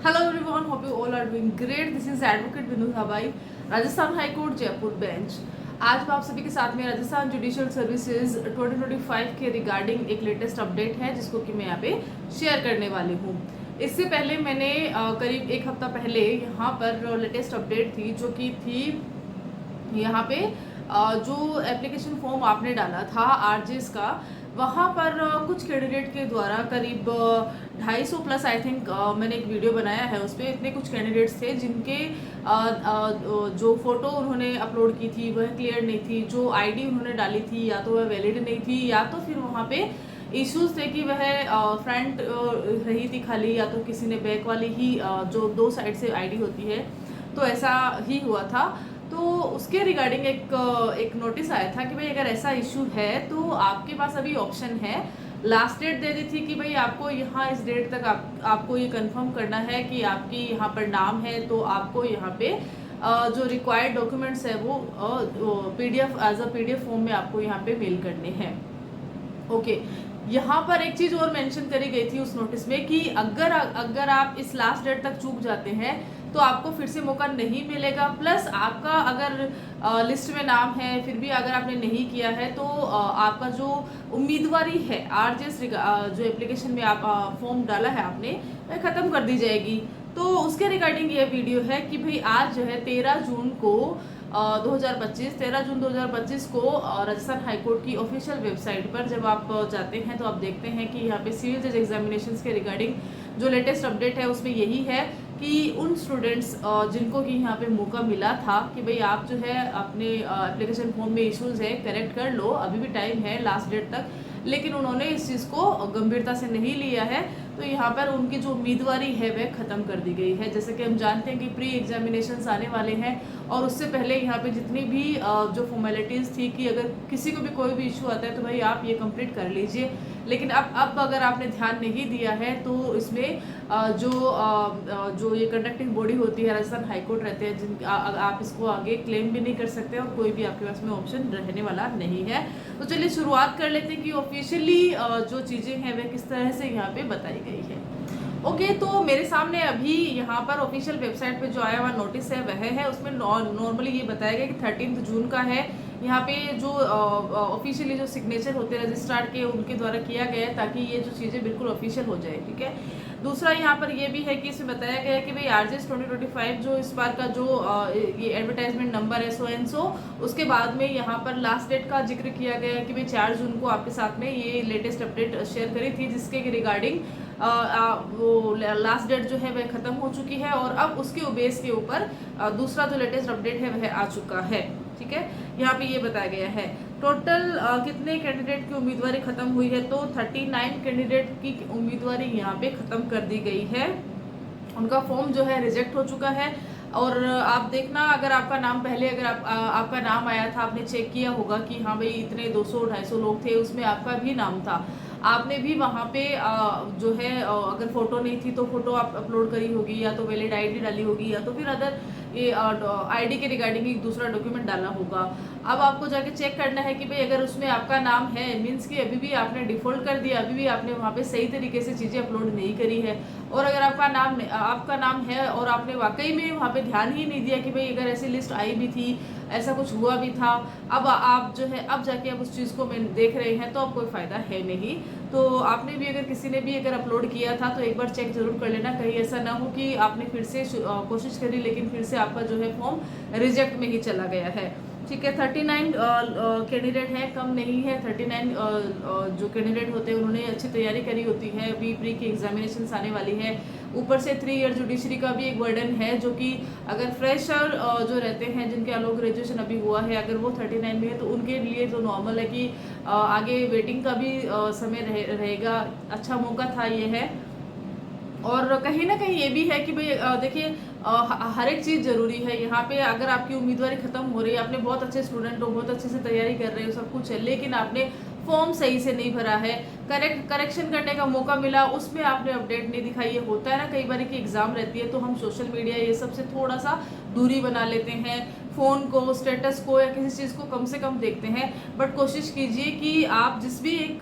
Hello everyone, hope you all are doing great. This is Advocate Vinod Habai, Rajasthan high court Jaipur bench. आज मैं आप सभी के साथ में राजस्थान जुडिशियल सर्विसेज 2025 के रिगार्डिंग एक लेटेस्ट अपडेट है जिसको कि मैं यहाँ पे शेयर करने वाली हूँ। इससे पहले मैंने करीब एक हफ्ता पहले यहाँ पर लेटेस्ट अपडेट थी जो कि थी यहाँ पे जो एप्लीकेशन फॉर्म आपने डाला था आरजेएस का, वहाँ पर कुछ कैंडिडेट के द्वारा करीब 250 प्लस आई थिंक मैंने एक वीडियो बनाया है। उस पर इतने कुछ कैंडिडेट्स थे जिनके जो फ़ोटो उन्होंने अपलोड की थी वह क्लियर नहीं थी, जो आईडी उन्होंने डाली थी या तो वह वैलिड नहीं थी या तो फिर वहाँ पे इश्यूज थे कि वह फ्रंट रही थी खाली या तो किसी ने बैक वाली ही जो दो साइड से आईडी होती है, तो ऐसा ही हुआ था। तो उसके रिगार्डिंग एक नोटिस आया था कि भाई अगर ऐसा इशू है तो आपके पास अभी ऑप्शन है। लास्ट डेट दे दी थी कि भाई आपको यहाँ इस डेट तक आपको ये कंफर्म करना है कि आपकी यहाँ पर नाम है, तो आपको यहाँ पे जो रिक्वायर्ड डॉक्यूमेंट्स है वो PDF as a PDF form में आपको यहाँ पे मेल करने हैं। ओके, यहाँ पर एक चीज़ और मेंशन करी गई थी उस नोटिस में कि अगर आप इस लास्ट डेट तक चूक जाते हैं तो आपको फिर से मौका नहीं मिलेगा। प्लस आपका अगर लिस्ट में नाम है फिर भी अगर आपने नहीं किया है तो आपका जो उम्मीदवारी है आरजेएस जो एप्लीकेशन में आप फॉर्म डाला है आपने, वह ख़त्म कर दी जाएगी। तो उसके रिगार्डिंग ये वीडियो है कि भाई आज जो है 13 जून को 13 जून 2025 को राजस्थान हाईकोर्ट की ऑफिशियल वेबसाइट पर जब आप जाते हैं तो आप देखते हैं कि यहाँ पे सिविल जज एग्जामिनेशंस के रिगार्डिंग जो लेटेस्ट अपडेट है उसमें यही है कि उन स्टूडेंट्स जिनको कि यहाँ पे मौका मिला था कि भाई आप जो है अपने एप्लीकेशन फॉर्म में इश्यूज है करेक्ट कर लो, अभी भी टाइम है लास्ट डेट तक, लेकिन उन्होंने इस चीज़ को गंभीरता से नहीं लिया है, तो यहाँ पर उनकी जो उम्मीदवारी है वह ख़त्म कर दी गई है। जैसे कि हम जानते हैं कि प्री एग्जामिनेशंस आने वाले हैं और उससे पहले यहाँ पे जितनी भी जो फॉर्मेलिटीज़ थी कि अगर किसी को भी कोई भी इशू आता है तो भाई आप ये कंप्लीट कर लीजिए, लेकिन अब अगर आपने ध्यान नहीं दिया है तो इसमें जो ये कंडक्टिंग बॉडी होती है राजस्थान हाईकोर्ट रहते हैं जिन आप इसको आगे क्लेम भी नहीं कर सकते और कोई भी आपके पास में ऑप्शन रहने वाला नहीं है। तो चलिए शुरुआत कर लेते हैं कि ऑफिशियली जो चीज़ें हैं वह किस तरह से यहाँ पे बताई गई है। ओके, तो मेरे सामने अभी यहाँ पर ऑफिशियल वेबसाइट पे जो आया हुआ नोटिस है वह है, उसमें नॉर्मली ये बताया गया कि 13 जून का है। यहाँ पे जो ऑफिशियली जो सिग्नेचर होते हैं रजिस्ट्रार के उनके द्वारा किया गया है ताकि ये जो चीज़ें बिल्कुल ऑफिशियल हो जाए। ठीक है, दूसरा यहाँ पर ये भी है कि इसमें बताया गया है कि भाई आरजेएस 2025 जो इस बार का जो ये एडवर्टाइजमेंट नंबर है सो एंड सो, उसके बाद में यहाँ पर लास्ट डेट का जिक्र किया गया है कि भाई 4 जून को आपके साथ में ये लेटेस्ट अपडेट शेयर करी थी जिसके रिगार्डिंग वो लास्ट डेट जो है वह ख़त्म हो चुकी है और अब उसके बेस के ऊपर दूसरा जो लेटेस्ट अपडेट है वह आ चुका है। ठीक है, यहाँ पे ये बताया गया है टोटल कितने कैंडिडेट की उम्मीदवारी खत्म हुई है, तो 39 कैंडिडेट की उम्मीदवारी यहाँ पे ख़त्म कर दी गई है। उनका फॉर्म जो है रिजेक्ट हो चुका है और आप देखना अगर आपका नाम पहले अगर आपका नाम आया था, आपने चेक किया होगा कि हाँ भाई इतने 200-250 लोग थे, उसमें आपका भी नाम था, आपने भी वहाँ पे जो है अगर फ़ोटो नहीं थी तो फ़ोटो आप अपलोड करी होगी या तो वैलिड आईडी डाली होगी या तो फिर अदर ये आईडी के रिगार्डिंग एक दूसरा डॉक्यूमेंट डालना होगा। अब आपको जाके चेक करना है कि भाई अगर उसमें आपका नाम है मीन्स कि अभी भी आपने डिफ़ॉल्ट कर दिया, अभी भी आपने वहाँ पे सही तरीके से चीज़ें अपलोड नहीं करी है। और अगर आपका नाम है और आपने वाकई में वहाँ पे ध्यान ही नहीं दिया कि भाई अगर ऐसी लिस्ट आई भी थी, ऐसा कुछ हुआ भी था, अब आप जो है अब जाके आप उस चीज़ को मैं देख रहे हैं तो अब कोई फ़ायदा है नहीं। तो आपने भी अगर किसी ने भी अगर अपलोड किया था तो एक बार चेक ज़रूर कर लेना, कहीं ऐसा ना हो कि आपने फिर से कोशिश करी लेकिन फिर से आपका जो है फॉर्म रिजेक्ट में ही चला गया है। ठीक है, 39 कैंडिडेट हैं, कम नहीं है। 39 जो कैंडिडेट होते हैं उन्होंने अच्छी तैयारी करी होती है, अभी प्री की एग्जामिनेशन आने वाली है, ऊपर से 3 ईयर जुडिशरी का भी एक बर्डन है जो कि अगर फ्रेशर जो रहते हैं जिनके अलो ग्रेजुएशन अभी हुआ है अगर वो 39 में है तो उनके लिए तो नॉर्मल है कि आगे वेटिंग का भी समय रहेगा। अच्छा मौका था ये है। और कहीं ना कहीं ये भी है कि भाई देखिए हर एक चीज़ ज़रूरी है यहाँ पे। अगर आपकी उम्मीदवारी ख़त्म हो रही है, आपने बहुत अच्छे स्टूडेंट हो, बहुत अच्छे से तैयारी कर रहे हो, सब कुछ है, लेकिन आपने फॉर्म सही से नहीं भरा है करेक्शन करने का मौका मिला, उसमें आपने अपडेट नहीं दिखाई। ये होता है ना कई बार कि एग्ज़ाम रहती है तो हम सोशल मीडिया ये सब से थोड़ा सा दूरी बना लेते हैं, फ़ोन को, स्टेटस को या किसी चीज़ को कम से कम देखते हैं। बट कोशिश कीजिए कि आप जिस भी एक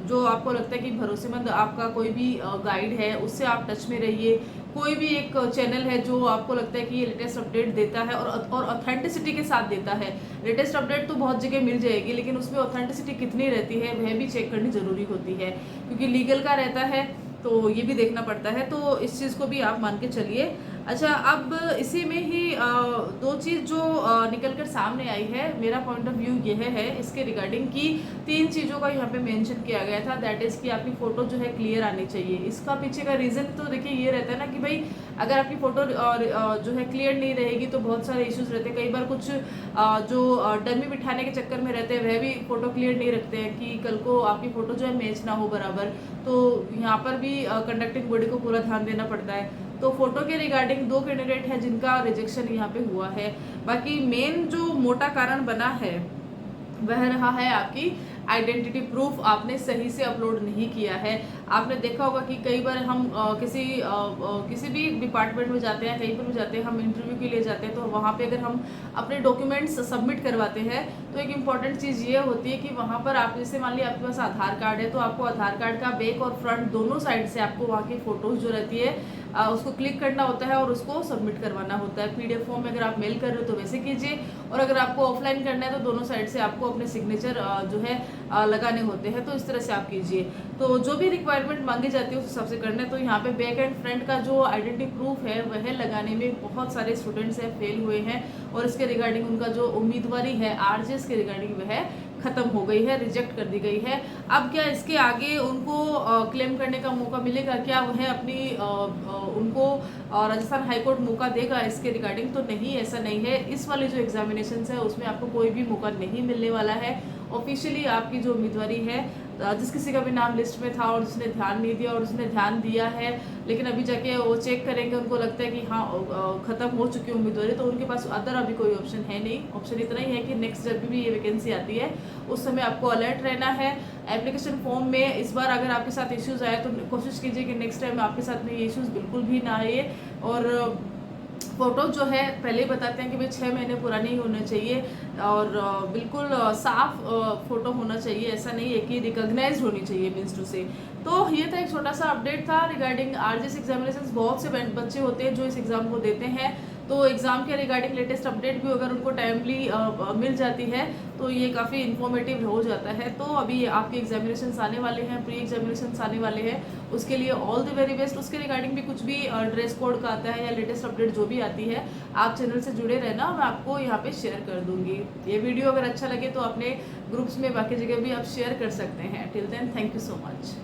जो आपको लगता है कि भरोसेमंद आपका कोई भी गाइड है, उससे आप टच में रहिए। कोई भी एक चैनल है जो आपको लगता है कि ये लेटेस्ट अपडेट देता है और ऑथेंटिसिटी के साथ देता है। लेटेस्ट अपडेट तो बहुत जगह मिल जाएगी, लेकिन उसमें ऑथेंटिसिटी कितनी रहती है वह भी चेक करनी ज़रूरी होती है, क्योंकि लीगल का रहता है तो ये भी देखना पड़ता है। तो इस चीज़ को भी आप मान के चलिए। अच्छा, अब इसी में ही दो चीज़ जो निकल कर सामने आई है, मेरा पॉइंट ऑफ व्यू यह है इसके रिगार्डिंग कि 3 चीज़ों का यहाँ पे मेंशन किया गया था। दैट इज़ कि आपकी फ़ोटो जो है क्लियर आनी चाहिए। इसका पीछे का रीज़न तो देखिए ये रहता है ना कि भाई अगर आपकी फ़ोटो जो है क्लियर नहीं रहेगी तो बहुत सारे इश्यूज़ रहते हैं। कई बार कुछ जो डमी बिठाने के चक्कर में रहते हैं वह भी फ़ोटो क्लियर नहीं रखते हैं कि कल को आपकी फ़ोटो जो है मैच ना हो बराबर। तो यहाँ पर भी कंडक्टिंग बॉडी को पूरा ध्यान देना पड़ता है। तो फोटो के रिगार्डिंग 2 कैंडिडेट है जिनका रिजेक्शन यहाँ पे हुआ है। बाकी मेन जो मोटा कारण बना है वह रहा है आपकी आइडेंटिटी प्रूफ आपने सही से अपलोड नहीं किया है। आपने देखा होगा कि कई बार हम किसी भी डिपार्टमेंट में जाते हैं, कहीं पर भी जाते हैं, हम इंटरव्यू के लिए जाते हैं, तो वहाँ पे अगर हम अपने डॉक्यूमेंट्स सबमिट करवाते हैं तो एक इम्पॉर्टेंट चीज़ ये होती है कि वहाँ पर आप जैसे मान लिया आपके पास आधार कार्ड है तो आपको आधार कार्ड का बैक और फ्रंट दोनों साइड से आपको वहाँ की फ़ोटोज़ जो रहती है उसको क्लिक करना होता है और उसको सबमिट करवाना होता है। PDF फॉर्म में अगर आप मेल कर रहे हो तो वैसे कीजिए, और अगर आपको ऑफलाइन करना है तो दोनों साइड से आपको अपने सिग्नेचर जो है लगाने होते हैं। तो इस तरह से आप कीजिए। तो जो भी रिक्वायरमेंट मांगी जाती है उस हिसाब से करना है। तो यहाँ पे बैक एंड फ्रंट का जो आइडेंटिटी प्रूफ है वह लगाने में बहुत सारे स्टूडेंट्स हैं फेल हुए हैं, और इसके रिगार्डिंग उनका जो उम्मीदवारी है RJS के रिगार्डिंग वह ख़त्म हो गई है, रिजेक्ट कर दी गई है। अब क्या इसके आगे उनको क्लेम करने का मौका मिलेगा? क्या वह अपनी उनको राजस्थान हाईकोर्ट मौका देगा इसके रिगार्डिंग? तो नहीं, ऐसा नहीं है। इस वाले जो एग्जामिनेशन है उसमें आपको कोई भी मौका नहीं मिलने वाला है। ऑफिशियली आपकी जो उम्मीदवारी है, जिस किसी का भी नाम लिस्ट में था और उसने ध्यान नहीं दिया और उसने ध्यान दिया है, लेकिन अभी जाके वो चेक करेंगे, उनको लगता है कि हाँ ख़त्म हो चुकी है उम्मीदवारी, तो उनके पास अदर अभी कोई ऑप्शन है नहीं। ऑप्शन इतना ही है कि नेक्स्ट जब भी ये वैकेंसी आती है उस समय आपको अलर्ट रहना है। एप्लीकेशन फॉर्म में इस बार अगर आपके साथ इश्यूज़ आए तो कोशिश कीजिए कि नेक्स्ट टाइम आपके साथ में ये इश्यूज़ बिल्कुल भी ना आए। और फ़ोटो जो है पहले ही बताते हैं कि भाई 6 महीने पुरानी होना चाहिए और बिल्कुल साफ फ़ोटो होना चाहिए। ऐसा नहीं है कि रिकॉग्नाइज्ड होनी चाहिए मीन्स टू से। तो ये था एक छोटा सा अपडेट था रिगार्डिंग RJS एग्जामिनेशंस। बहुत से बच्चे होते हैं जो इस एग्ज़ाम को देते हैं, तो एग्ज़ाम के रिगार्डिंग लेटेस्ट अपडेट भी अगर उनको टाइमली मिल जाती है तो ये काफ़ी इन्फॉर्मेटिव हो जाता है। तो अभी आपके एग्जामिनेशंस आने वाले हैं, प्री एग्जामिनेशंस आने वाले हैं, उसके लिए ऑल द वेरी बेस्ट। उसके रिगार्डिंग भी कुछ भी ड्रेस कोड का आता है या लेटेस्ट अपडेट जो भी आती है, आप चैनल से जुड़े रहना, मैं आपको यहाँ पे शेयर कर दूँगी। ये वीडियो अगर अच्छा लगे तो अपने ग्रुप्स में बाकी जगह भी आप शेयर कर सकते हैं। Till then, thank you so much.